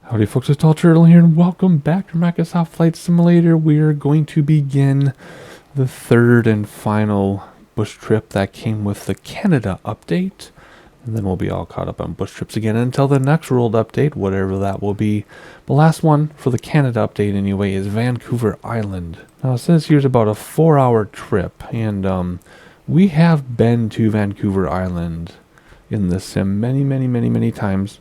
Howdy folks, it's Tall Turtle here and welcome back to Microsoft Flight Simulator. We are going to begin the third and final bush trip that came with the Canada update. And then we'll be all caught up on bush trips again until the next world update, whatever that will be. The last one for the Canada update anyway is Vancouver Island. Now it says here's about a 4-hour trip, and we have been to Vancouver Island in this sim many times,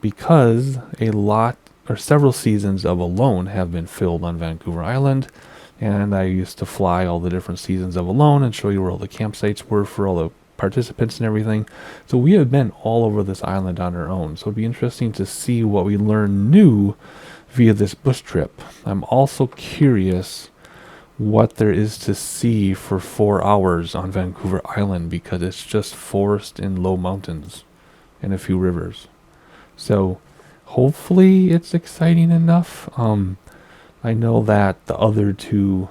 because a lot or several seasons of Alone have been filmed on Vancouver Island, and I used to fly all the different seasons of Alone and show you where all the campsites were for all the participants and everything. So we have been all over this island on our own, so it'd be interesting to see what we learn new via this bush trip. I'm also curious what there is to see for 4 hours on Vancouver Island, because it's just forest and low mountains and a few rivers. So hopefully it's exciting enough. I know that the other two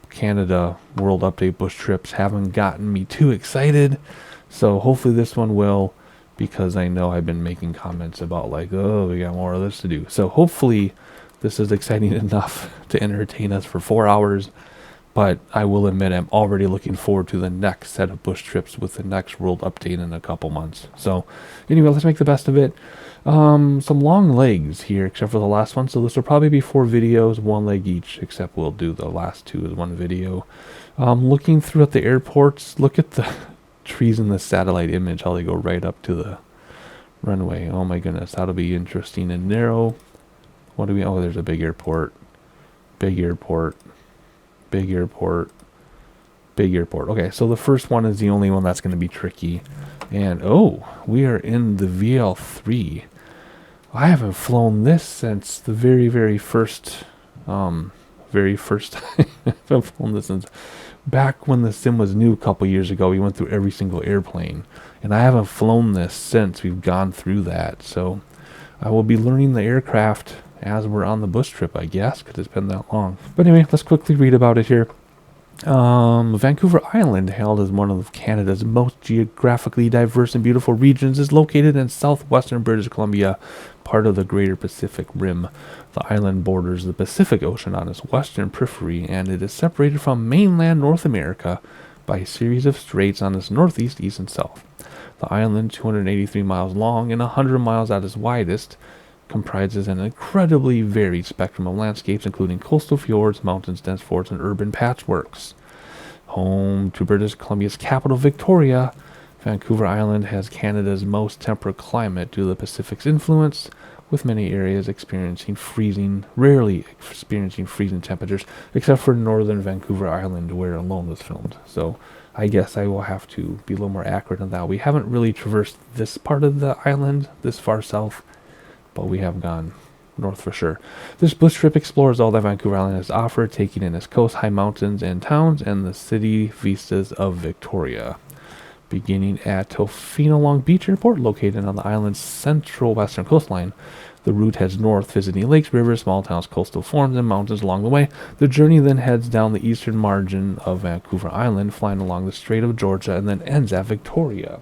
Canada World Update bush trips haven't gotten me too excited. So hopefully this one will, because I know I've been making comments about like, oh, we got more of this to do. So hopefully this is exciting enough to entertain us for 4 hours. But I will admit I'm already looking forward to the next set of bush trips with the next world update in a couple months. So anyway, let's make the best of it. Some long legs here, except for the last one. So this will probably be 4 videos, 1 leg each, except we'll do the last 2 as 1 video. Looking through at the airports, look at the trees in the satellite image, how they go right up to the runway. Oh my goodness, that'll be interesting and narrow. What do we, oh, there's a big airport. Big airport. Big airport. Big airport. Okay, so the first one is the only one that's going to be tricky. And oh, we are in the VL3. I haven't flown this since the very first time. I haven't flown this since back when the sim was new a couple years ago. We went through every single airplane, and I haven't flown this since we've gone through that. So I will be learning the aircraft as we're on the bush trip, I guess, because it's been that long. But anyway, let's quickly read about it here. Vancouver Island, hailed as one of Canada's most geographically diverse and beautiful regions, is located in southwestern British Columbia, part of the Greater Pacific Rim. The island borders the Pacific Ocean on its western periphery, and it is separated from mainland North America by a series of straits on its northeast, east, and south. The island, 283 miles long and 100 miles at its widest, comprises an incredibly varied spectrum of landscapes, including coastal fjords, mountains, dense forests, and urban patchworks. Home to British Columbia's capital, Victoria, Vancouver Island has Canada's most temperate climate due to the Pacific's influence, with many areas rarely experiencing freezing temperatures, except for northern Vancouver Island, where Alone was filmed. So I guess I will have to be a little more accurate on that. We haven't really traversed this part of the island, this far south, but we have gone north for sure. This bush trip explores all that Vancouver Island has offered, taking in its coast, high mountains and towns, and the city vistas of Victoria. Beginning at Tofino-Long Beach Airport, located on the island's central western coastline, the route heads north, visiting lakes, rivers, small towns, coastal forms, and mountains along the way. The journey then heads down the eastern margin of Vancouver Island, flying along the Strait of Georgia, and then ends at Victoria.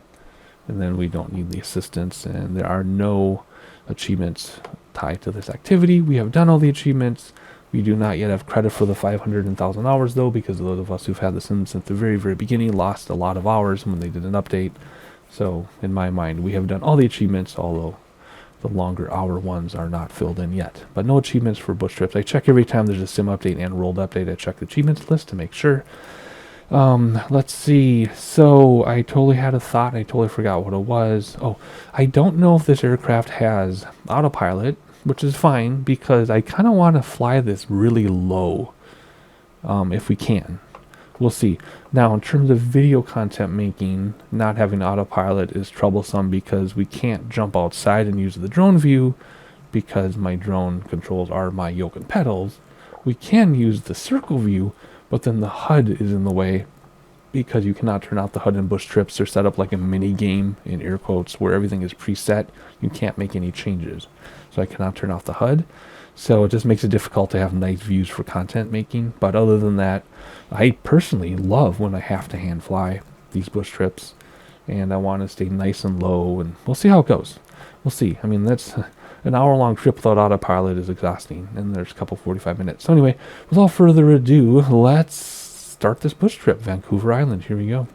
And then we don't need the assistance, and there are no achievements tied to this activity. We have done all the achievements. We do not yet have credit for the 500 and 1,000 hours, though, because those of us who've had the sim since the very beginning lost a lot of hours when they did an update. So in my mind, we have done all the achievements, although the longer hour ones are not filled in yet. But no achievements for bush trips. I check every time there's a sim update and world update. I check the achievements list to make sure. Let's see. So I totally had a thought. I totally forgot what it was. Oh, I don't know if this aircraft has autopilot, which is fine, because I kind of want to fly this really low, if we can. We'll see. Now, in terms of video content making, not having autopilot is troublesome because we can't jump outside and use the drone view, because my drone controls are my yoke and pedals. We can use the circle view, but then the HUD is in the way, because you cannot turn out the HUD in bush trips. They're set up like a mini game, in air quotes, where everything is preset. You can't make any changes. So I cannot turn off the HUD. So it just makes it difficult to have nice views for content making. But other than that, I personally love when I have to hand fly these bush trips. And I want to stay nice and low, and we'll see how it goes. We'll see. I mean, an hour-long trip without autopilot is exhausting, and there's a couple 45 minutes. So anyway, without further ado, let's start this bush trip. Vancouver Island, here we go.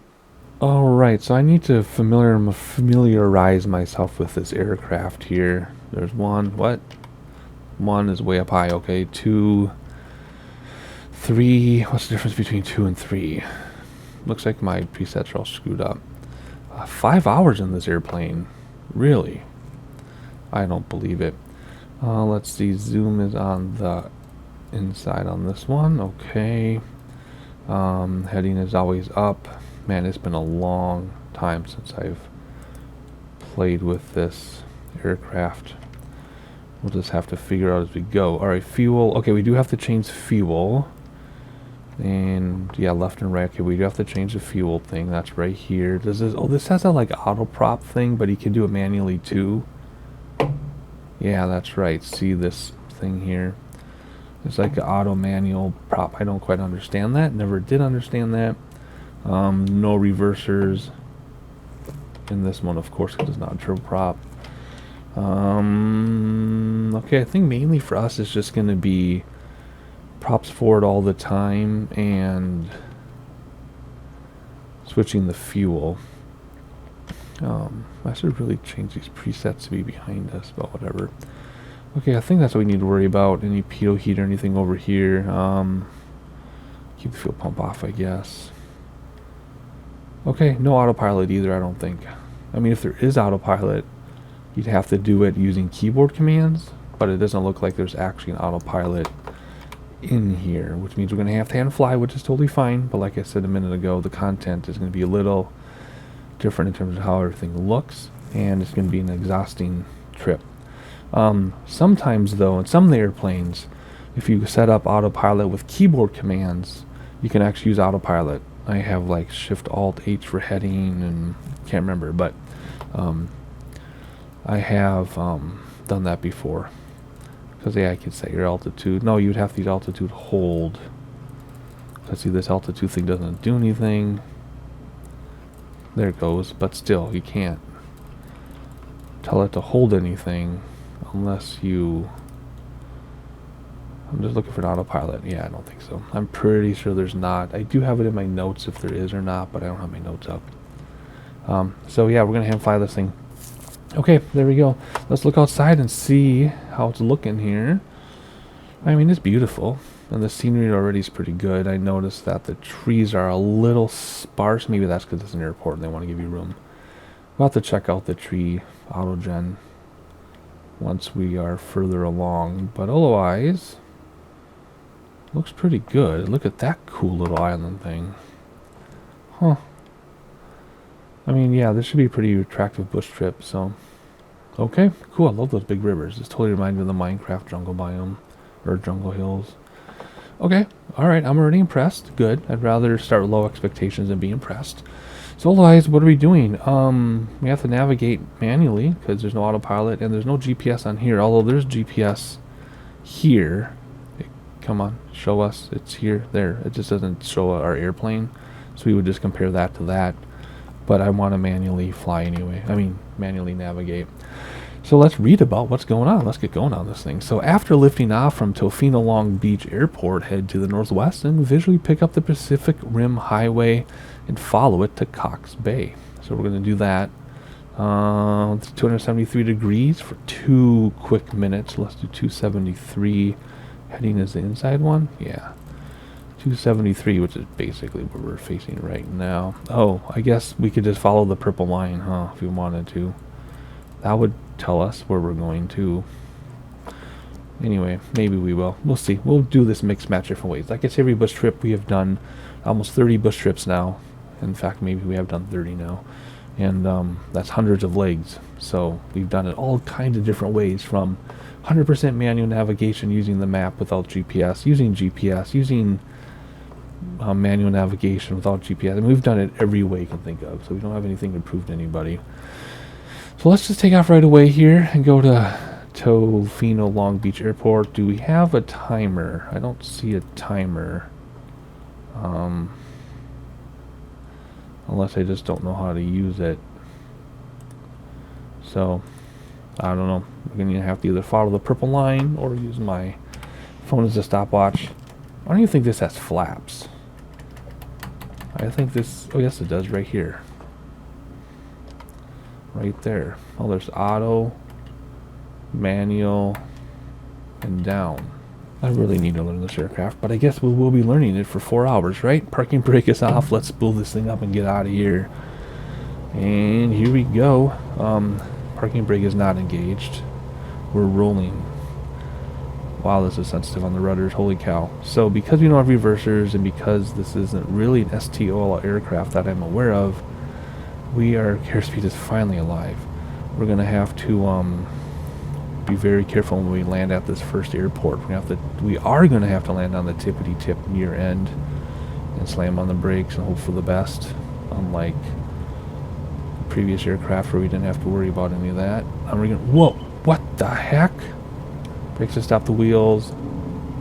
Alright, so I need to familiarize myself with this aircraft here. There's one, what? One is way up high, okay. 2, 3, what's the difference between 2 and 3? Looks like my presets are all screwed up. 5 hours in this airplane. Really? I don't believe it. Let's see, zoom is on the inside on this one, okay. Heading is always up. Man, it's been a long time since I've played with this aircraft. We'll just have to figure out as we go. Alright, fuel. Okay, we do have to change fuel. And yeah, left and right. Okay, we do have to change the fuel thing. That's right here. Does this? Oh, this has a like auto prop thing, but you can do it manually too. Yeah, that's right. See this thing here? It's like an auto manual prop. I don't quite understand that. Never did understand that. No reversers in this one, of course, because it's not a turboprop. Okay, I think mainly for us it's just going to be props forward all the time and switching the fuel. I should really change these presets to be behind us, but whatever. Okay, I think that's what we need to worry about. Any pitot heat or anything over here. Keep the fuel pump off, I guess. Okay, no autopilot either, I don't think. I mean, if there is autopilot, you'd have to do it using keyboard commands, but it doesn't look like there's actually an autopilot in here, which means we're going to have to hand fly, which is totally fine. But like I said a minute ago, the content is going to be a little different in terms of how everything looks, and it's going to be an exhausting trip. Sometimes, though, in some of the airplanes, if you set up autopilot with keyboard commands, you can actually use autopilot. I have like Shift-Alt-H for heading, and can't remember, but I have done that before. Because yeah, I could set your altitude. No, you'd have to use altitude hold. Let's see, this altitude thing doesn't do anything. There it goes, but still, you can't tell it to hold anything unless you... I'm just looking for an autopilot. Yeah, I don't think so. I'm pretty sure there's not. I do have it in my notes if there is or not, but I don't have my notes up. So yeah, we're going to hand fly this thing. Okay, there we go. Let's look outside and see how it's looking here. I mean, it's beautiful, and the scenery already is pretty good. I noticed that the trees are a little sparse. Maybe that's because it's an airport and they want to give you room. We'll have to check out the tree autogen once we are further along, but otherwise, looks pretty good. Look at that cool little island thing. Huh. I mean, yeah, this should be a pretty attractive bush trip, so... Okay, cool. I love those big rivers. This totally reminds me of the Minecraft jungle biome, or jungle hills. Okay, alright, I'm already impressed. Good. I'd rather start with low expectations than be impressed. So otherwise, what are we doing? We have to navigate manually, because there's no autopilot, and there's no GPS on here, although there's GPS here. Hey, come on, show us. It's here, there. It just doesn't show our airplane, so we would just compare that to that. But I want to manually fly anyway. I mean, manually navigate. So let's read about what's going on. Let's get going on this thing. So after lifting off from Tofino-Long Beach Airport, head to the northwest and visually pick up the Pacific Rim Highway and follow it to Cox Bay. So we're going to do that. It's 273 degrees for 2 quick minutes. Let's do 273. Heading is the inside one? Yeah. 273, which is basically where we're facing right now. Oh, I guess we could just follow the purple line, huh, if we wanted to. That would tell us where we're going to. Anyway, maybe we will. We'll see. We'll do this mixed match different ways. Like I say, every bush trip we have done almost 30 bush trips now. In fact, maybe we have done 30 now. And that's hundreds of legs. So we've done it all kinds of different ways, from 100% manual navigation using the map without GPS, using GPS, using manual navigation without GPS. And we've done it every way you can think of, so we don't have anything to prove to anybody. So let's just take off right away here and go to Tofino-Long Beach Airport. Do we have a timer? I don't see a timer. Unless I just don't know how to use it. So, I don't know. We're going to have to either follow the purple line or use my phone as a stopwatch. I don't even think this has flaps. I think this... Oh, yes, it does right here. Right there. Oh, there's auto, manual, and down. I really need to learn this aircraft, but I guess we will be learning it for 4 hours, right? Parking brake is off. Let's spool this thing up and get out of here. And here we go. Parking brake is not engaged. We're rolling. Wow, this is sensitive on the rudders. Holy cow. So because we don't have reversers and because this isn't really an STOL aircraft that I'm aware of, our airspeed is finally alive. We're going to have to be very careful when we land at this first airport. We are going to have to land on the tippity-tip near end and slam on the brakes and hope for the best, unlike previous aircraft where we didn't have to worry about any of that. Whoa, what the heck? Brakes to stop the wheels.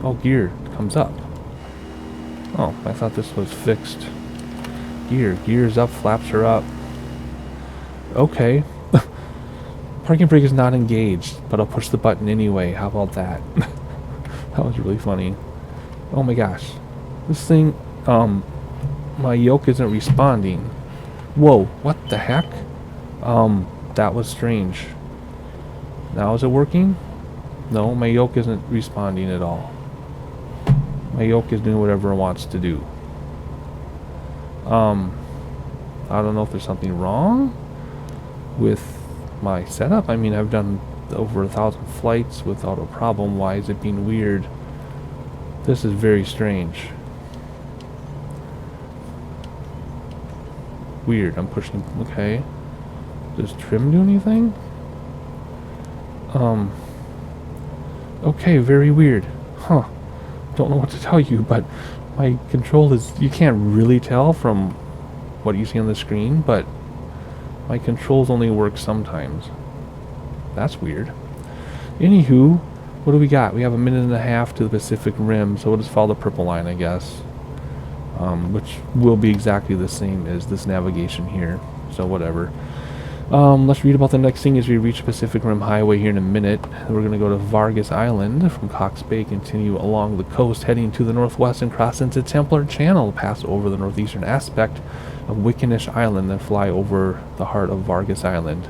Oh, gear comes up. Oh, I thought this was fixed. Gear's up, flaps are up. Okay. Parking brake is not engaged, but I'll push the button anyway. How about that? That was really funny. Oh my gosh. This thing, my yoke isn't responding. Whoa, what the heck? That was strange. Now is it working? No, my yoke isn't responding at all. My yoke is doing whatever it wants to do. I don't know if there's something wrong with my setup. I mean, I've done over 1,000 flights without a problem. Why is it being weird? This is very strange. Weird. I'm pushing. Okay. Does trim do anything? Okay, very weird. Huh. Don't know what to tell you, but my control is... You can't really tell from what you see on the screen, but my controls only work sometimes. That's weird. Anywho, what do we got? We have 1.5 minutes to the Pacific Rim, so we'll just follow the purple line, I guess. Which will be exactly the same as this navigation here, so whatever. Let's read about the next thing as we reach Pacific Rim Highway here in a minute. We're going to go to Vargas Island from Cox Bay, continue along the coast, heading to the northwest and cross into Templar Channel, pass over the northeastern aspect of Wickenish Island, then fly over the heart of Vargas Island,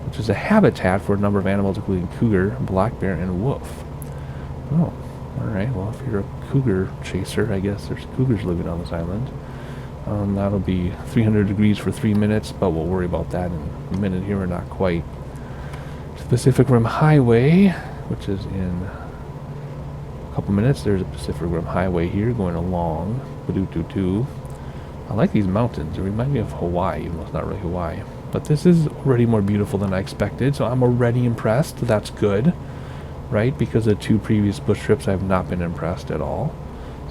which is a habitat for a number of animals including cougar, black bear, and wolf. Oh, alright, well if you're a cougar chaser, I guess there's cougars living on this island. That'll be 300 degrees for 3 minutes, but we'll worry about that in a minute here, or not quite. To the Pacific Rim Highway, which is in a couple minutes. There's a Pacific Rim Highway here going along. Ba-doo-doo-doo. I like these mountains. They remind me of Hawaii, even though it's not really Hawaii. But this is already more beautiful than I expected, so I'm already impressed. That's good, right? Because the 2 previous bush trips I have not been impressed at all.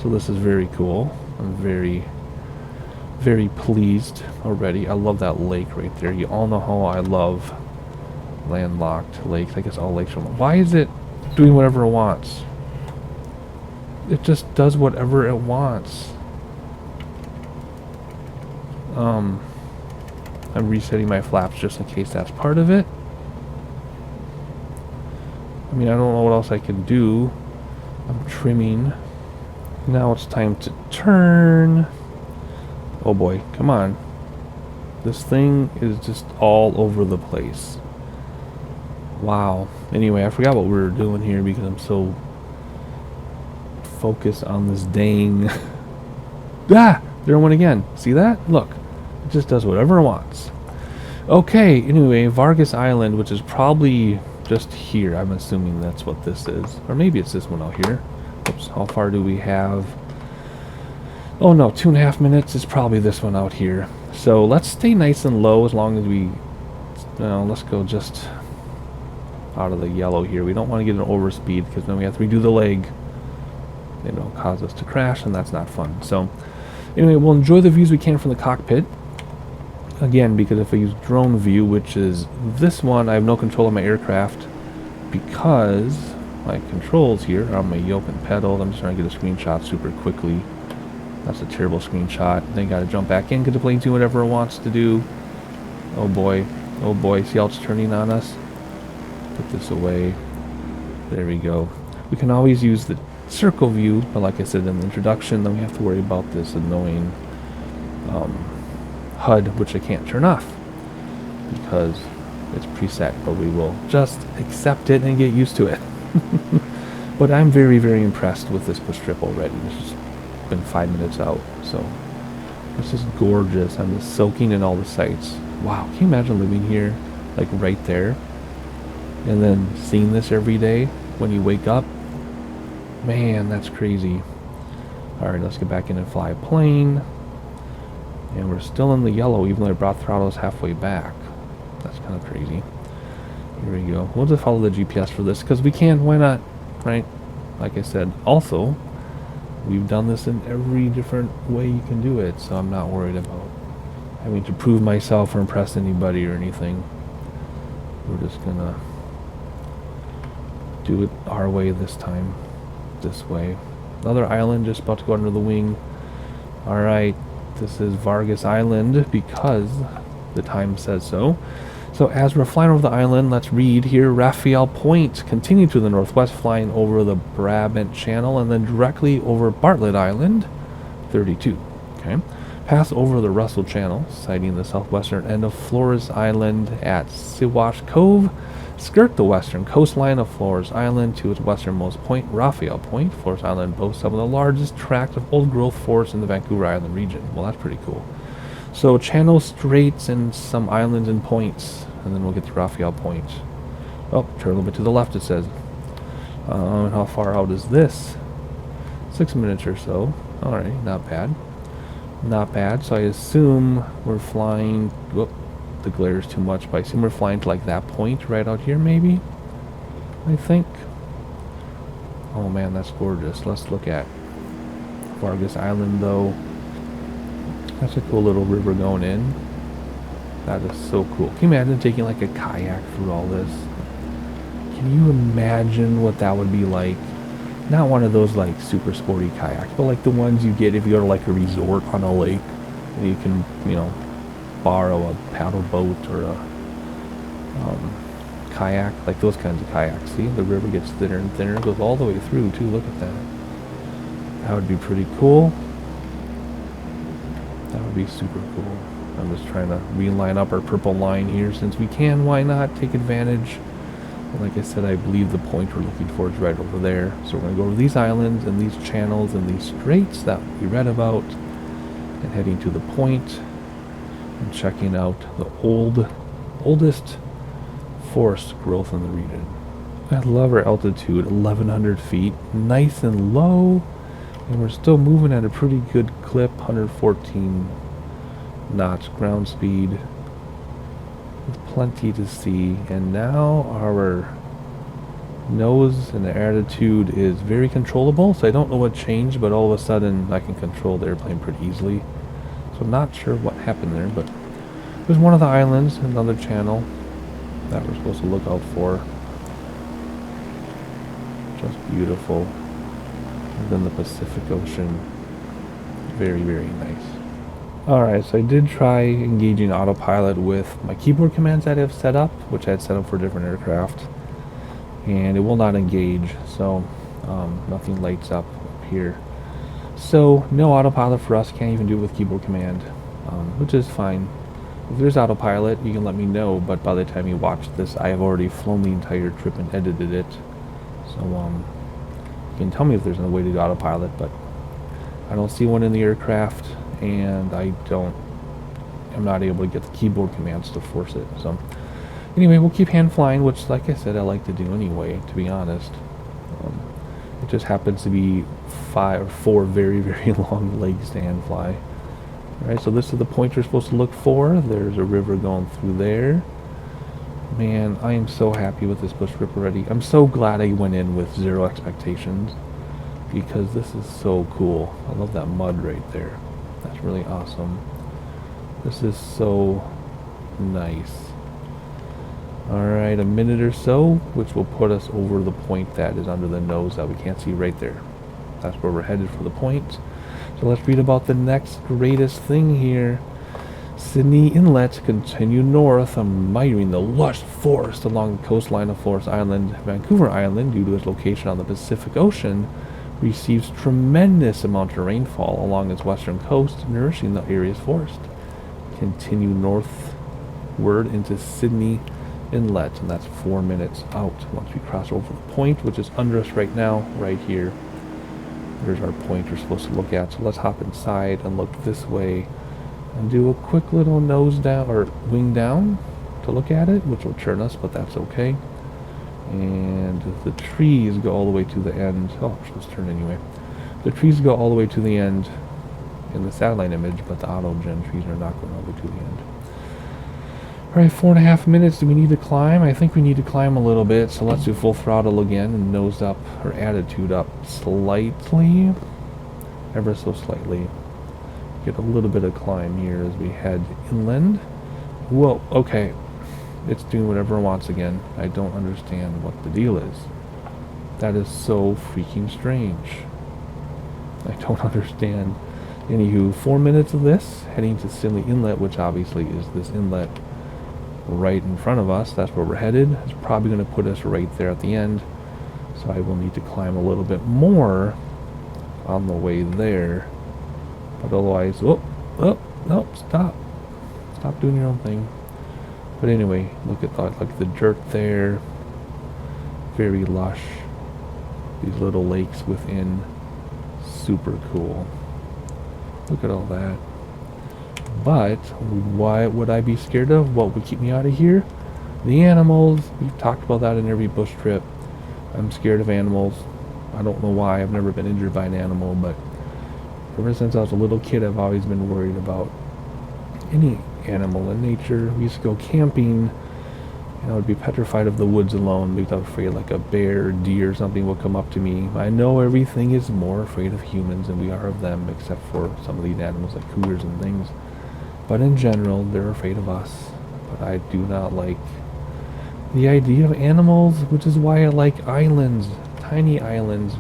So this is very cool. I'm very pleased already. I love that lake right there. You all know how I love landlocked lakes. I guess all lakes are... Why is it doing whatever it wants? It just does whatever it wants. I'm resetting my flaps just in case that's part of it. I mean, I don't know what else I can do. I'm trimming. Now it's time to turn. Oh boy, come on. This thing is just all over the place. Wow. Anyway, I forgot what we were doing here because I'm so focused on this dang... Ah! There it went again. See that? Look. It just does whatever it wants. Okay, anyway, Vargas Island, which is probably just here. I'm assuming that's what this is. Or maybe it's this one out here. Oops, how far do we have? Oh no, 2.5 minutes is probably this one out here. So let's stay nice and low as long as we... let's go just out of the yellow here. We don't want to get an overspeed because then we have to redo the leg. It'll cause us to crash, and that's not fun. So anyway, we'll enjoy the views we can from the cockpit. Again, because if I use drone view, which is this one, I have no control of my aircraft because my controls here are on my yoke and pedal. I'm just trying to get a screenshot super quickly. That's a terrible screenshot. Then got to jump back in because the plane's doing whatever it wants to do. Oh boy. Oh boy. See how it's turning on us? Put this away. There we go. We can always use the circle view, but like I said in the introduction, then we have to worry about this annoying HUD, which I can't turn off because it's preset, but we will just accept it and get used to it. But I'm very, very impressed with this bush trip already. This has been 5 minutes out, so this is gorgeous. I'm just soaking in all the sights. Wow, can you imagine living here, like right there, and then seeing this every day when you wake up? Man, that's crazy. Alright, let's get back in and fly a plane. And we're still in the yellow, even though I brought throttles halfway back. That's kind of crazy. Here we go. We'll just follow the GPS for this, because we can, why not? Right? Like I said, also, we've done this in every different way you can do it, so I'm not worried about having to prove myself or impress anybody or anything. We're just gonna do it our way this time. This way. Another island just about to go under the wing. Alright, this is Vargas Island because the time says so. So as we're flying over the island, let's read here. Raphael Point, continue to the northwest, flying over the Brabant Channel and then directly over Bartlett Island, 32. Okay. Pass over the Russell Channel, sighting the southwestern end of Flores Island at Siwash Cove. Skirt the western coastline of Flores Island to its westernmost point, Raphael Point. Flores Island boasts some of the largest tracts of old-growth forests in the Vancouver Island region. Well, that's pretty cool. So channel straits and some islands and points, and then we'll get to Raphael Point. Oh, turn a little bit to the left, it says. How far out is this? 6 minutes or so. Alright, not bad. Not bad. So I assume we're flying... Whoop, the glare is too much, but I assume we're flying to like that point right out here, maybe? I think. Oh man, that's gorgeous. Let's look at Vargas Island, though. That's a cool little river going in. That is so cool. Can you imagine taking like a kayak through all this? Can you imagine what that would be like? Not one of those like super sporty kayaks, but like the ones you get if you go to like a resort on a lake and you can, you know, borrow a paddle boat or a kayak, like those kinds of kayaks. See, the river gets thinner and thinner, goes all the way through too. Look at that. That would be pretty cool. That would be super cool. I'm just trying to reline up our purple line here since we can. Why not take advantage? And like I said, I believe the point we're looking for is right over there. So we're going to go to these islands and these channels and these straits that we read about and heading to the point and checking out the oldest forest growth in the region. I love our altitude, 1,100 feet, nice and low, and we're still moving at a pretty good clip, 114 knots ground speed, with plenty to see. And now our nose and the attitude is very controllable, so I don't know what changed, but all of a sudden I can control the airplane pretty easily. So I'm not sure what happened there, but there's one of the islands, another channel that we're supposed to look out for. Just beautiful. And then the Pacific Ocean. Very, very nice. Alright, so I did try engaging autopilot with my keyboard commands that I have set up, which I had set up for different aircraft. And it will not engage, so nothing lights up here. So, no autopilot for us, can't even do it with keyboard command, which is fine. If there's autopilot, you can let me know, but by the time you watch this, I have already flown the entire trip and edited it. So, you can tell me if there's a way to do autopilot, but I don't see one in the aircraft, and I'm not able to get the keyboard commands to force it. So, anyway, we'll keep hand flying, which, like I said, I like to do anyway, to be honest. It just happens to be 5 or 4 very, very long legs to hand fly. Alright, so this is the point you're supposed to look for. There's a river going through there. Man, I am so happy with this bush trip already. I'm so glad I went in with 0 expectations, because this is so cool. I love that mud right there. That's really awesome. This is so nice. Alright, a minute or so, which will put us over the point that is under the nose that we can't see right there. That's where we're headed for the point. So let's read about the next greatest thing here. Sydney Inlet, continue north, admiring the lush forest along the coastline of Flores Island. Vancouver Island, due to its location on the Pacific Ocean, receives tremendous amount of rainfall along its western coast, nourishing the area's forest. Continue northward into Sydney Inlet, and that's 4 minutes out once we cross over the point, which is under us right now, right here. There's our point we're supposed to look at. So let's hop inside and look this way and do a quick little nose down or wing down to look at it, which will turn us, but that's okay. And the trees go all the way to the end. Oh, we're supposed to turn anyway. The trees go all the way to the end in the satellite image, but the auto-gen trees are not going all the way to the end. Alright, 4.5 minutes. Do we need to climb? I think we need to climb a little bit, so let's do full throttle again and nose up, or attitude up slightly. Ever so slightly. Get a little bit of climb here as we head inland. Whoa, okay. It's doing whatever it wants again. I don't understand what the deal is. That is so freaking strange. I don't understand. Anywho, 4 minutes of this, heading to Sydney Inlet, which obviously is this inlet right in front of us. That's where we're headed. It's probably going to put us right there at the end. So I will need to climb a little bit more on the way there. But otherwise, no, stop. Stop doing your own thing. But anyway, look at the dirt there. Very lush. These little lakes within. Super cool. Look at all that. But why would I be scared of? What would keep me out of here? The animals. We've talked about that in every bush trip. I'm scared of animals. I don't know why. I've never been injured by an animal, but ever since I was a little kid, I've always been worried about any animal in nature. We used to go camping, and I would be petrified of the woods alone because I was afraid like a bear or deer or something would come up to me. I know everything is more afraid of humans than we are of them, except for some of these animals like cougars and things. But in general, they're afraid of us. But I do not like the idea of animals, which is why I like islands, tiny islands,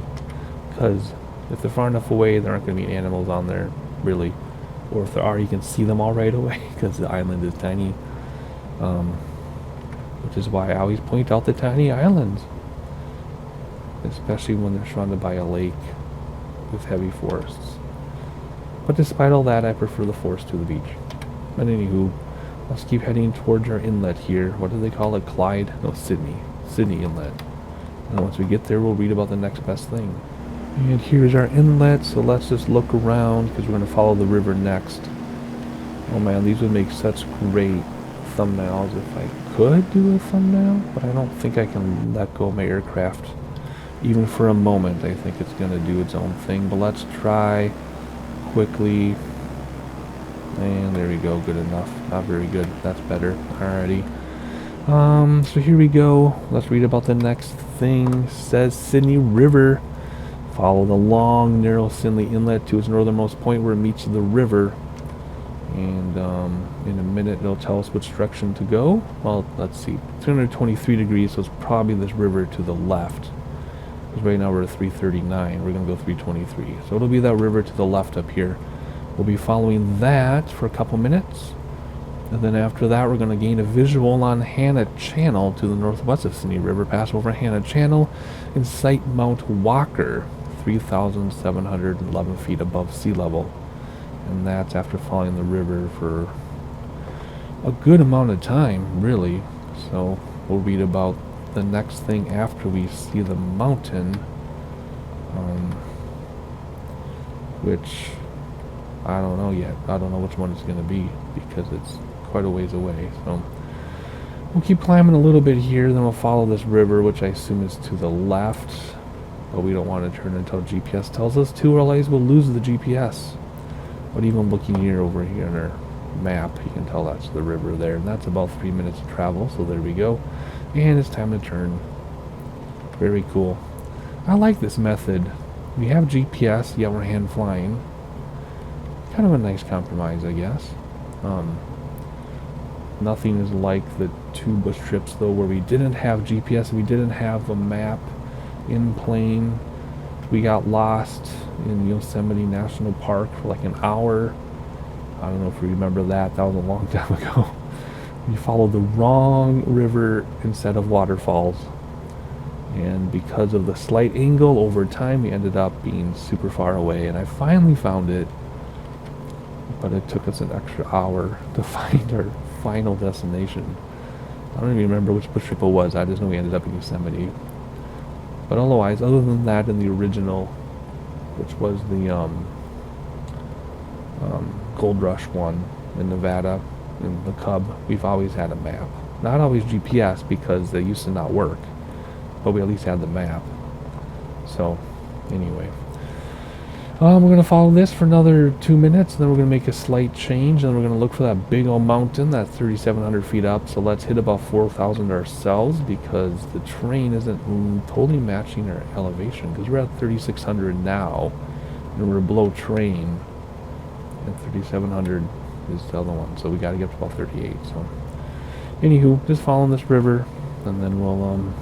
because if they're far enough away, there aren't going to be animals on there, really. Or if there are, you can see them all right away, because the island is tiny. Which is why I always point out the tiny islands. Especially when they're surrounded by a lake with heavy forests. But despite all that, I prefer the forest to the beach. But anywho, let's keep heading towards our inlet here. What do they call it? Clyde? No, Sydney. Sydney Inlet. And once we get there, we'll read about the next best thing. And here's our inlet, so let's just look around, because we're going to follow the river next. Oh man, these would make such great thumbnails if I could do a thumbnail, but I don't think I can let go of my aircraft. Even for a moment, I think it's going to do its own thing, but let's try quickly. And there we go, good enough. Not very good, that's better. Alrighty. So here we go. Let's read about the next thing. It says Sydney River. Follow the long, narrow Sydney Inlet to its northernmost point where it meets the river. And in a minute, it'll tell us which direction to go. Well, let's see. 323 degrees, so it's probably this river to the left. Because right now we're at 339. We're going to go 323. So it'll be that river to the left up here. We'll be following that for a couple minutes. And then after that, we're going to gain a visual on Hannah Channel to the northwest of Sydney River, pass over Hannah Channel, and sight Mount Walker, 3,711 feet above sea level. And that's after following the river for a good amount of time, really. So we'll read about the next thing after we see the mountain, which I don't know yet. I don't know which one it's going to be because it's quite a ways away. So we'll keep climbing a little bit here, then we'll follow this river, which I assume is to the left, but we don't want to turn until GPS tells us to, or otherwise we'll lose the GPS. But even looking here over here on our map, you can tell that's the river there, and that's about 3 minutes of travel. So there we go, and it's time to turn. Very cool. I like this method. We have GPS, yet we're hand flying. Kind of a nice compromise, I guess. Nothing is like the two bush trips though where we didn't have GPS, we didn't have a map in plane. We got lost in Yosemite National Park for like an hour I don't know if you remember that. That was a long time ago. We followed the wrong river instead of waterfalls. And because of the slight angle over time, we ended up being super far away. And I finally found it. But it took us an extra hour to find our final destination. I don't even remember which bush trip it was. I just know we ended up in Yosemite. But otherwise, other than that, in the original, which was the Gold Rush one in Nevada, in the Cub, we've always had a map. Not always GPS because they used to not work, but we at least had the map. So, anyway. We're going to follow this for another 2 minutes, and then we're going to make a slight change, and then we're going to look for that big old mountain that's 3,700 feet up. So let's hit about 4,000 ourselves, because the terrain isn't totally matching our elevation, because we're at 3,600 now, and we're below terrain, and 3,700 is the other one, so we got to get up to about 38. So, anywho, just following this river, and then we'll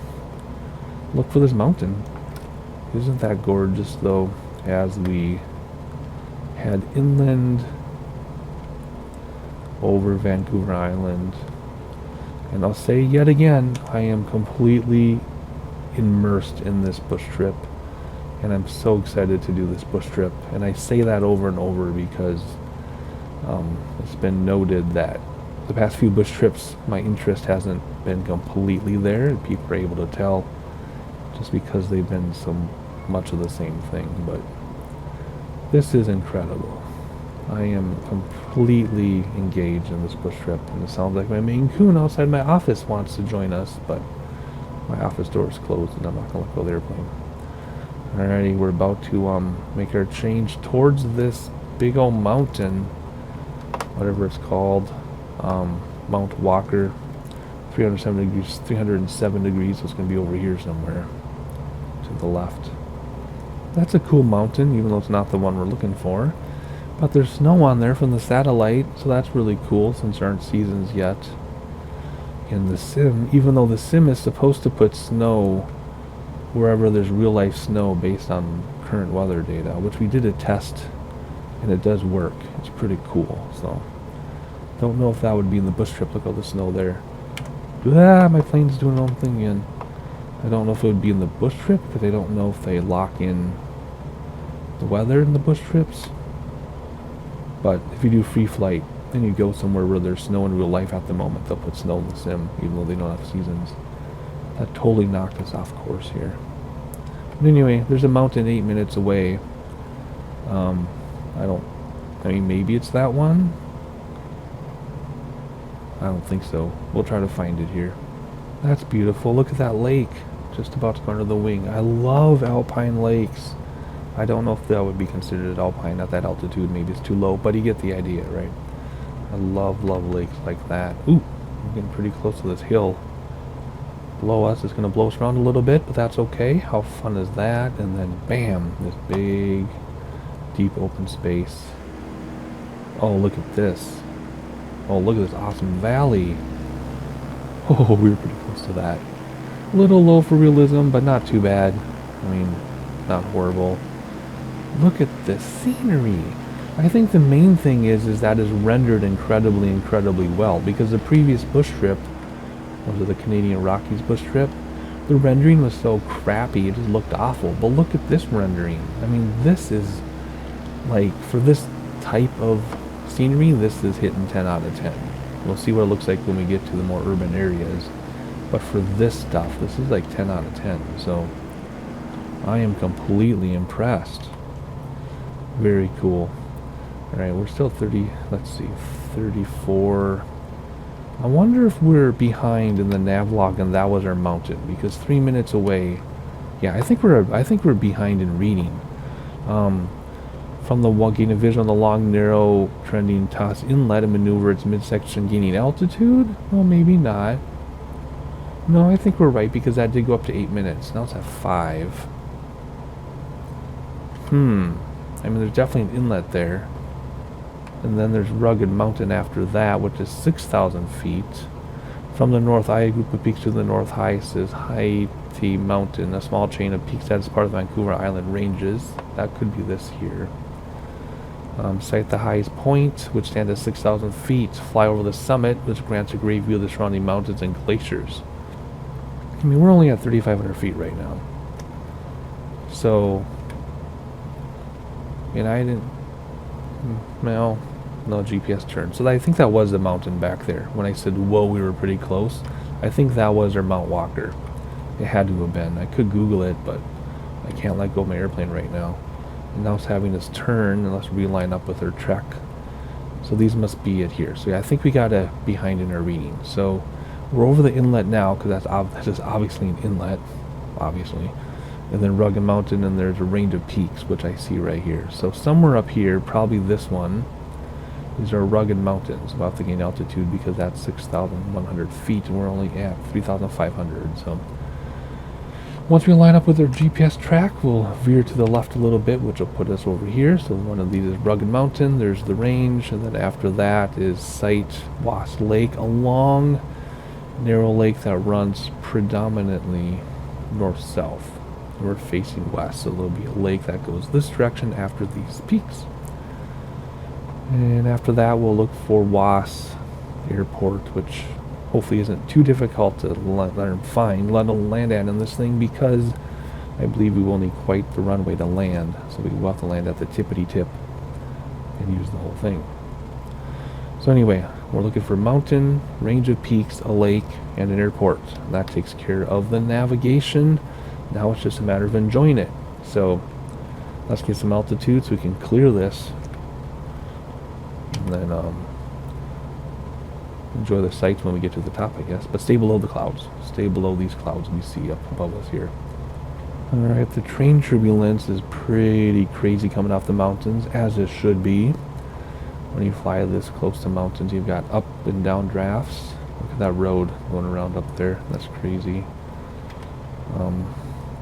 look for this mountain. Isn't that gorgeous, though? As we head inland over Vancouver Island. And I'll say yet again, I am completely immersed in this bush trip, and I'm so excited to do this bush trip. And I say that over and over because it's been noted that the past few bush trips my interest hasn't been completely there. People are able to tell just because they've been so much of the same thing. But this is incredible. I am completely engaged in this bush trip, and it sounds like my Maine Coon outside my office wants to join us, but my office door is closed and I'm not going to let go of the airplane. Alrighty, we're about to make our change towards this big old mountain, whatever it's called, Mount Walker, 307 degrees, so it's going to be over here somewhere to the left. That's a cool mountain, even though it's not the one we're looking for. But there's snow on there from the satellite, so that's really cool since there aren't seasons yet in the sim, even though the sim is supposed to put snow wherever there's real life snow based on current weather data, which we did a test and it does work. It's pretty cool. So don't know if that would be in the bush trip. Look at all the snow there. Ah, my plane's doing its own thing again. I don't know if it would be in the bush trip because I don't know if they lock in the weather in the bush trips. But if you do free flight and you go somewhere where there's snow in real life at the moment, they'll put snow in the sim even though they don't have seasons. That totally knocked us off course here. But anyway, there's a mountain 8 minutes away. I mean, maybe it's that one. I don't think so. We'll try to find it here. That's beautiful. Look at that lake. Just about to go under the wing. I love alpine lakes. I don't know if that would be considered alpine at that altitude. Maybe it's too low, but you get the idea, right? I love lakes like that. Ooh, we're getting pretty close to this hill. Below us, it's going to blow us around a little bit, but that's okay. How fun is that? And then, bam, this big, deep open space. Oh, look at this. Oh, look at this awesome valley. Oh, we were pretty close to that. A little low for realism, but not too bad. I mean, not horrible. Look at this scenery. I think the main thing is that is rendered incredibly well, because the previous bush trip, was it the Canadian Rockies bush trip? The rendering was so crappy, it just looked awful. But look at this rendering. I mean, this is, like, for this type of scenery, this is hitting 10 out of 10. We'll see what it looks like when we get to the more urban areas. But for this stuff, this is like 10 out of 10. So I am completely impressed. Very cool. Alright, we're still 30, let's see, 34. I wonder if we're behind in the navlog and that was our mountain, because 3 minutes away. Yeah, I think we're behind in reading. From the one gaining a vision on the long, narrow, trending toss inlet and maneuver its midsection gaining altitude? Well, maybe not. No, I think we're right because that did go up to 8 minutes. Now it's at 5. I mean, there's definitely an inlet there. And then there's Rugged Mountain after that, which is 6,000 feet. From the north, a group of peaks to the north heights is Haiti Mountain, a small chain of peaks that is part of the Vancouver Island ranges. That could be this here. Sight the highest point, which stands at 6,000 feet. Fly over the summit, which grants a great view of the surrounding mountains and glaciers. I mean, we're only at 3,500 feet right now. So, and I didn't, well, no GPS turn. So I think that was the mountain back there. When I said, whoa, we were pretty close. I think that was our Mount Walker. It had to have been. I could Google it, but I can't let go of my airplane right now. And now it's having this turn unless we line up with our trek. So these must be it here. So yeah, I think we got a behind in our reading. So we're over the inlet now, because that is obviously an inlet, obviously. And then Rugged Mountain, and there's a range of peaks, which I see right here. So somewhere up here, probably this one, these are Rugged Mountains. We'll have to gain altitude because that's 6,100 feet, and we're only at 3,500. So once we line up with our GPS track, we'll veer to the left a little bit, which will put us over here. So one of these is Rugged Mountain, there's the range, and then after that is Sight Woss Lake, a long, narrow lake that runs predominantly north-south. We're facing west, so there'll be a lake that goes this direction after these peaks. And after that, we'll look for Woss Airport, which hopefully isn't too difficult to let alone land at in this thing, because I believe we will need quite the runway to land. So we will have to land at the tippity tip and use the whole thing. So anyway, we're looking for mountain, range of peaks, a lake, and an airport. That takes care of the navigation. Now it's just a matter of enjoying it. So let's get some altitude so we can clear this, and then enjoy the sights when we get to the top, I guess. But stay below the clouds. Stay below these clouds we see up above us here. Alright, the train turbulence is pretty crazy coming off the mountains, as it should be. When you fly this close to mountains, you've got up and down drafts. Look at that road going around up there. That's crazy.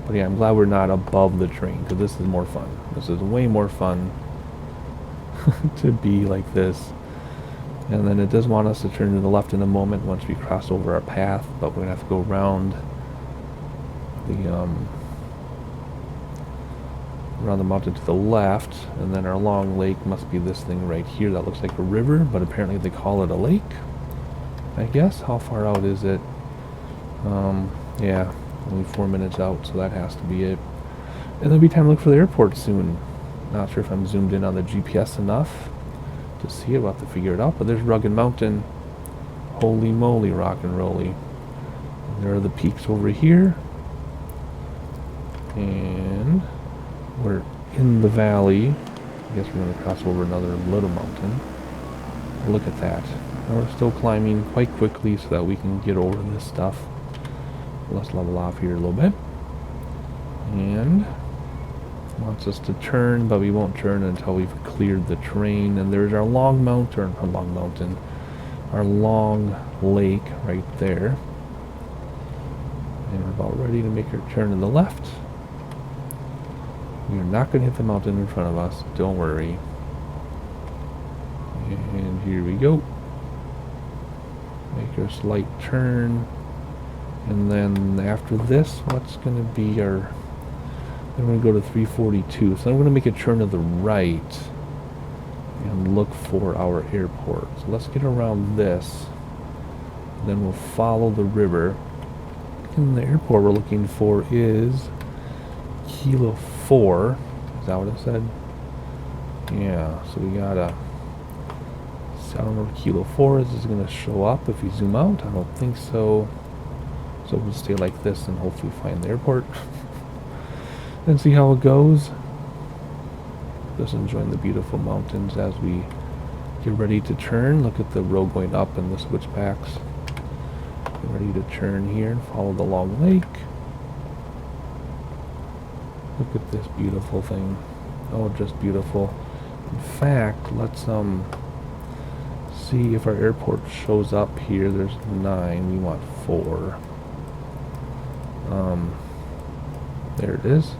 But yeah, I'm glad we're not above the train, because this is more fun. This is way more fun to be like this. And then it does want us to turn to the left in a moment once we cross over our path, but we're going to have to go around the mountain to the left, and then our long lake must be this thing right here that looks like a river, but apparently they call it a lake, I guess. How far out is it? Yeah, only 4 minutes out, so that has to be it. And there'll be time to look for the airport soon. Not sure if I'm zoomed in on the GPS enough to see it. We'll have to figure it out. But there's Rugged Mountain. Holy moly, rock and rolly. And there are the peaks over here. And we're in the valley. I guess we're going to cross over another little mountain. Look at that. And we're still climbing quite quickly so that we can get over this stuff. Let's level off here a little bit. And wants us to turn, but we won't turn until we've cleared the terrain. And there's our long mountain, our long lake right there. And we're about ready to make our turn to the left. We're not going to hit the mountain in front of us, don't worry. And here we go. Make our slight turn. And then after this, what's going to be our... I'm going to go to 342. So I'm going to make a turn to the right and look for our airport. So let's get around this. Then we'll follow the river. And the airport we're looking for is Kilo 4. Is that what it said? Yeah, so we got a... I don't know where Kilo 4 is. Is it going to show up if we zoom out? I don't think so. So we'll stay like this and hopefully find the airport. And see how it goes. Just enjoying the beautiful mountains as we get ready to turn. Look at the road going up and the switchbacks. Get ready to turn here and follow the long lake. Look at this beautiful thing. Oh, just beautiful. In fact, let's see if our airport shows up here. There's 9. We want 4. There it is.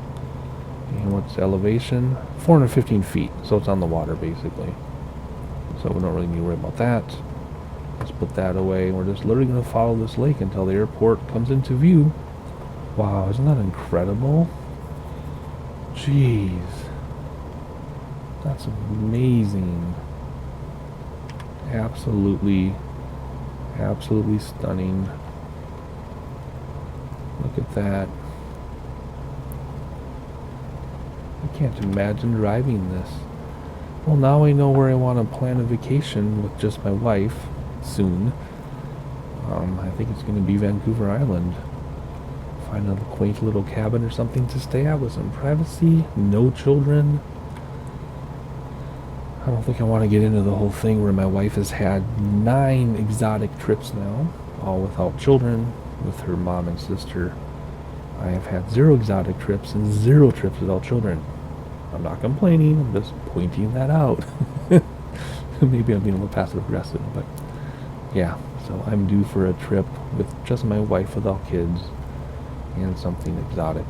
And what's the elevation? 415 feet. So it's on the water, basically. So we don't really need to worry about that. Let's put that away. We're just literally going to follow this lake until the airport comes into view. Wow, isn't that incredible? Jeez. That's amazing. Absolutely, absolutely stunning. Look at that. I can't imagine driving this. Well, now I know where I want to plan a vacation with just my wife soon. I think it's going to be Vancouver Island. Find a quaint little cabin or something to stay at with some privacy, no children. I don't think I want to get into the whole thing where my wife has had 9 exotic trips now, all without children, with her mom and sister. I have had 0 exotic trips and 0 trips without children. I'm not complaining, I'm just pointing that out. Maybe I'm being a little passive aggressive, but yeah, so I'm due for a trip with just my wife without kids and something exotic.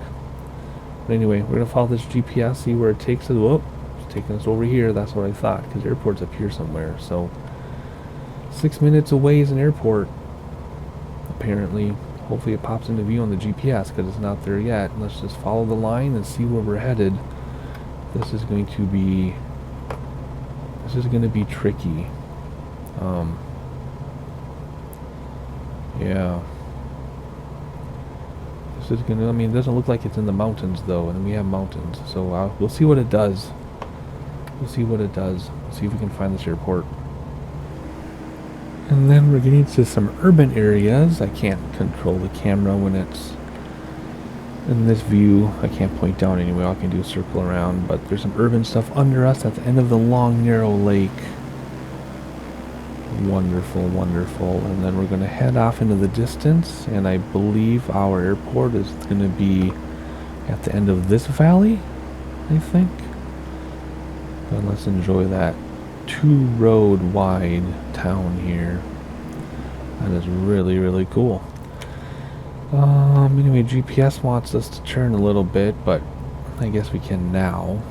But anyway, we're going to follow this GPS, see where it takes us. Whoop, it's taking us over here. That's what I thought, because the airport's up here somewhere. So 6 minutes away is an airport, apparently. Hopefully it pops into view on the GPS, because it's not there yet. Let's just follow the line and see where we're headed. This is going to be tricky. Yeah. This is gonna, I mean, it doesn't look like it's in the mountains though, and we have mountains, so we'll see what it does. We'll see what it does. We'll see if we can find this airport. And then we're getting to some urban areas. I can't control the camera when it's in this view. I can't point down anyway. All I can do is circle around. But there's some urban stuff under us at the end of the long, narrow lake. Wonderful, wonderful. And then we're going to head off into the distance. And I believe our airport is going to be at the end of this valley, I think. But let's enjoy that 2-road wide town here. That is really, really cool. Anyway, GPS wants us to turn a little bit, but I guess we can now.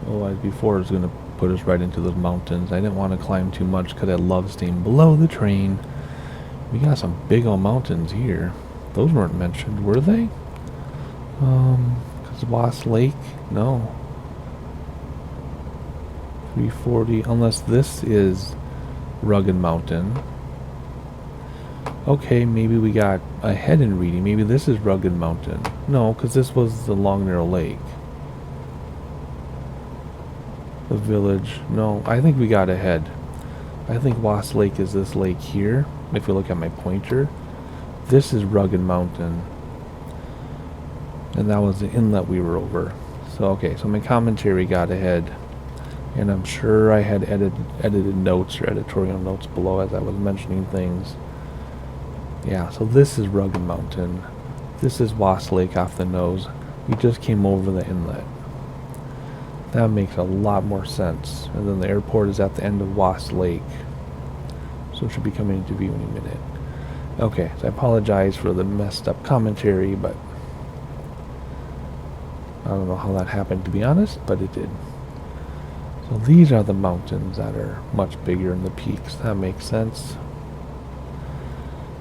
Otherwise, before it's going to put us right into those mountains. I didn't want to climb too much because I love staying below the train. We got some big old mountains here. Those weren't mentioned, were they? Because Woss Lake? No. 340, unless this is Rugged Mountain. Okay, maybe we got ahead in reading. Maybe this is Rugged Mountain. No, because this was the Long Narrow Lake. The village. No, I think we got ahead. I think Woss Lake is this lake here. If you look at my pointer. This is Rugged Mountain. And that was the inlet we were over. So, okay, so my commentary got ahead. And I'm sure I had edited notes or editorial notes below as I was mentioning things. Yeah, so this is Rugged Mountain. This is Woss Lake off the nose. We just came over the inlet. That makes a lot more sense. And then the airport is at the end of Woss Lake. So it should be coming into view any minute. Okay, so I apologize for the messed up commentary, but I don't know how that happened, to be honest, but it did. So these are the mountains that are much bigger in the peaks. That makes sense.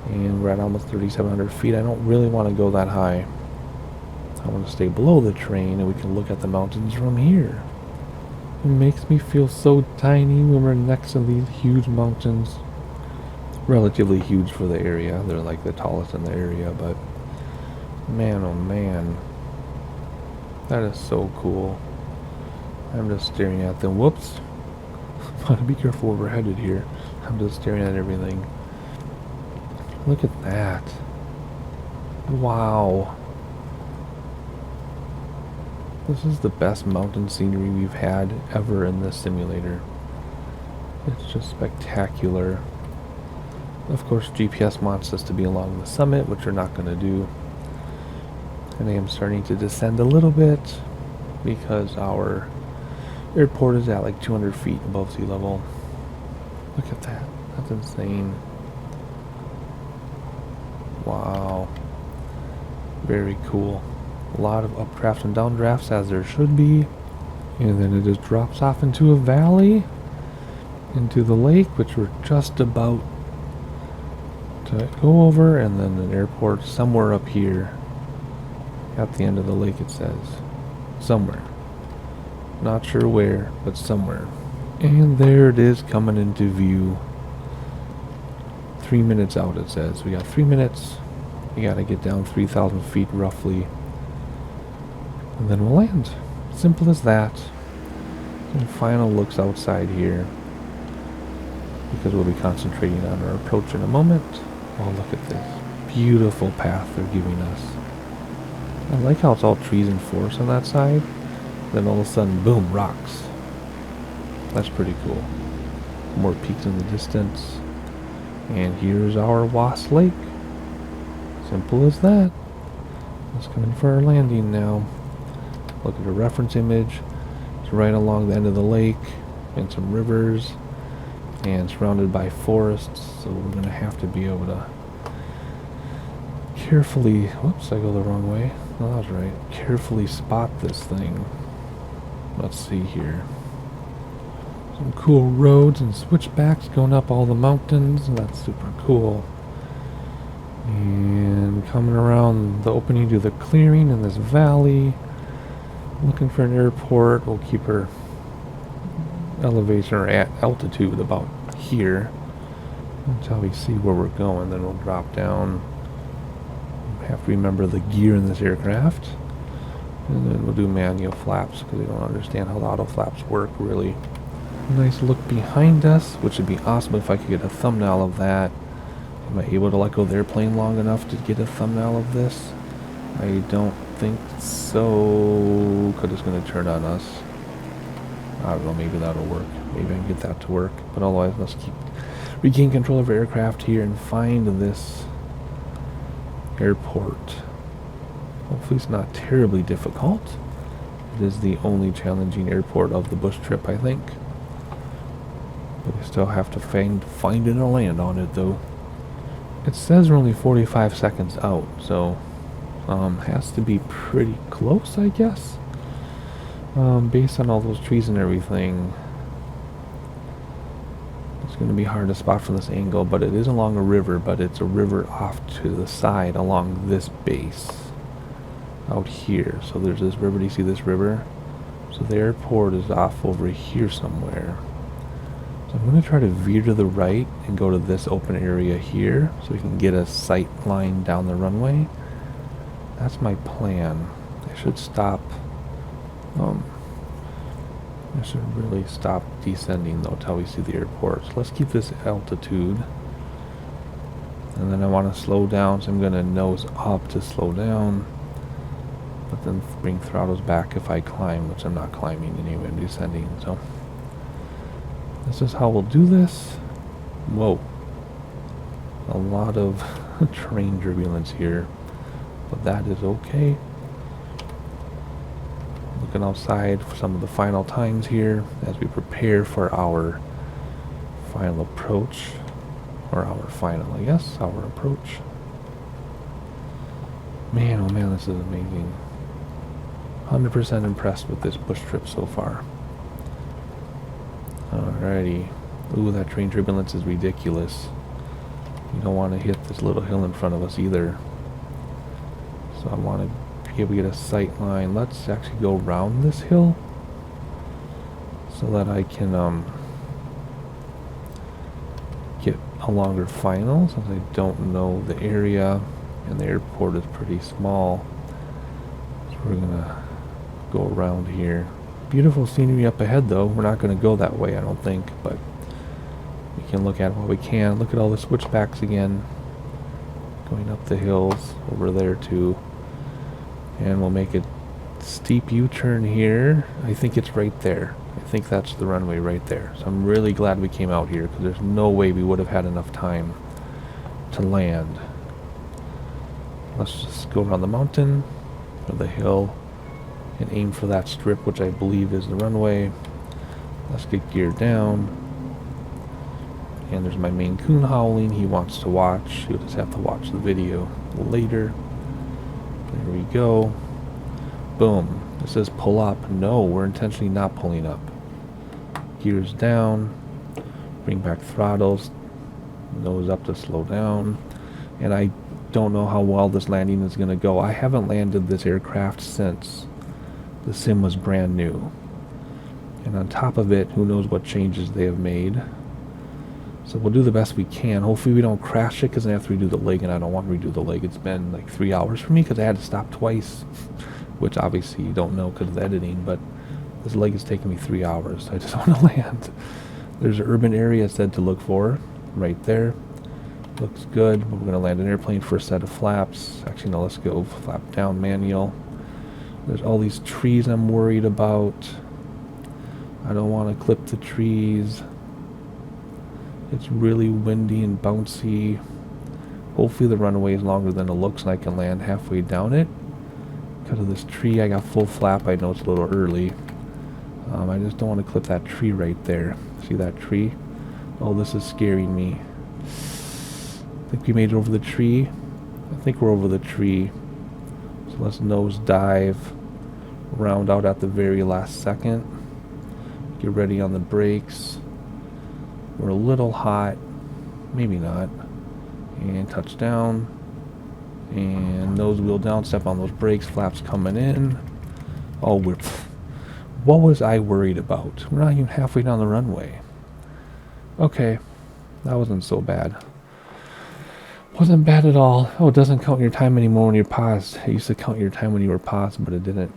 And we're at almost 3,700 feet. I don't really want to go that high. I want to stay below the train and we can look at the mountains from here. It makes me feel so tiny when we're next to these huge mountains. Relatively huge for the area. They're like the tallest in the area, but man, oh man. That is so cool. I'm just staring at them. Whoops. Gotta be careful where we're headed here. I'm just staring at everything. Look at that. Wow. This is the best mountain scenery we've had ever in this simulator. It's just spectacular. Of course, GPS wants us to be along the summit, which we're not going to do. And I am starting to descend a little bit because our airport is at like 200 feet above sea level. Look at that. That's insane. Wow. Very cool. A lot of updrafts and downdrafts, as there should be. And then it just drops off into a valley, into the lake, which we're just about to go over, and then an airport somewhere up here at the end of the lake, it says. Somewhere. Not sure where, but somewhere. And there it is coming into view. 3 minutes out, it says. We got 3 minutes. We gotta get down 3,000 feet roughly. And then we'll land. Simple as that. And final looks outside here, because we'll be concentrating on our approach in a moment. Oh, look at this beautiful path they're giving us. I like how it's all trees and forest on that side. Then all of a sudden, boom, rocks. That's pretty cool. More peaks in the distance. And here's our Woss Lake. Simple as that. Let's come in for our landing now. Look at the reference image. It's right along the end of the lake and some rivers and surrounded by forests, so we're going to have to be able to carefully, whoops, I go the wrong way. No, that was right. Carefully spot this thing. Let's see here. Some cool roads and switchbacks going up all the mountains, and that's super cool. And coming around the opening to the clearing in this valley. Looking for an airport. We'll keep our elevation or at altitude about here until we see where we're going. Then we'll drop down. Have to remember the gear in this aircraft. And then we'll do manual flaps because we don't understand how the auto flaps work really. Nice look behind us, which would be awesome if I could get a thumbnail of that. Am I able to let go of the airplane long enough to get a thumbnail of this? I don't think so, because it's going to turn on us. I don't know, maybe that'll work. Maybe I can get that to work. But otherwise, let's regain control of our aircraft here and find this airport. Hopefully it's not terribly difficult. It is the only challenging airport of the bush trip, I think. But we still have to find it and land on it, though. It says we're only 45 seconds out, so has to be pretty close, I guess. Based on all those trees and everything, it's going to be hard to spot from this angle, but it is along a river, but it's a river off to the side along this base out here. So there's this river. Do you see this river? So the airport is off over here somewhere. So I'm going to try to veer to the right and go to this open area here so we can get a sight line down the runway. That's my plan. I should stop. I should really stop descending though until we see the airport. So let's keep this altitude. And then I want to slow down, so I'm going to nose up to slow down. But then bring throttles back if I climb, which I'm not climbing anyway, I'm descending. So this is how we'll do this. Whoa. A lot of terrain turbulence here, but that is okay. Looking outside for some of the final times here as we prepare for our final approach, or our final, I guess, our approach. Man, oh man, this is amazing. 100% impressed with this bush trip so far. Alrighty. Ooh, that train turbulence is ridiculous. You don't want to hit this little hill in front of us either. So I want to be able to get a sight line. Let's actually go around this hill so that I can get a longer final, since I don't know the area and the airport is pretty small. So we're gonna go around here. Beautiful scenery up ahead though. We're not going to go that way, I don't think, but we can look at what we can. Look at all the switchbacks again, going up the hills over there too. And we'll make a steep U-turn here. I think it's right there. I think that's the runway right there. So I'm really glad we came out here, because there's no way we would have had enough time to land. Let's just go around the mountain or the hill and aim for that strip, which I believe is the runway. Let's get geared down. And there's my Maine Coon howling. He wants to watch. You'll just have to watch the video later. There we go. Boom. It says pull up. No, we're intentionally not pulling up. Gears down. Bring back throttles. Nose up to slow down. And I don't know how well this landing is going to go. I haven't landed this aircraft since the sim was brand new. And on top of it, who knows what changes they have made. So we'll do the best we can. Hopefully we don't crash it, because I have to redo the leg, and I don't want to redo the leg. It's been like 3 hours for me because I had to stop twice, which obviously you don't know because of the editing, but this leg is taking me 3 hours. I just want to land. There's an urban area said to look for right there. Looks good. We're going to land an airplane for a set of flaps. Actually, no, let's go flap down manual. There's all these trees I'm worried about. I don't want to clip the trees. It's really windy and bouncy. Hopefully the runway is longer than it looks and I can land halfway down it. Because of this tree, I got full flap. I know it's a little early. I just don't want to clip that tree right there. See that tree? Oh, this is scaring me. I think we made it over the tree. I think we're over the tree. So let's nose dive. Round out at the very last second. Get ready on the brakes. We're a little hot. Maybe not. And touch down. And nose wheel down. Step on those brakes. Flaps coming in. Oh, what was I worried about? We're not even halfway down the runway. Okay. That wasn't so bad. Wasn't bad at all. Oh, it doesn't count your time anymore when you're paused. It used to count your time when you were paused, but it didn't.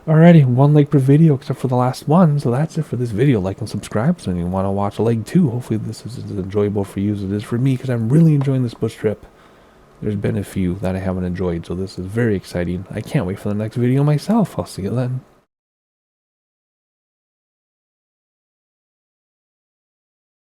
Alrighty, 1 leg per video except for the last one. So that's it for this video. Like and subscribe so you want to watch leg 2. Hopefully this is as enjoyable for you as it is for me, because I'm really enjoying this bush trip. There's been a few that I haven't enjoyed, so this is very exciting. I can't wait for the next video myself. I'll see you then.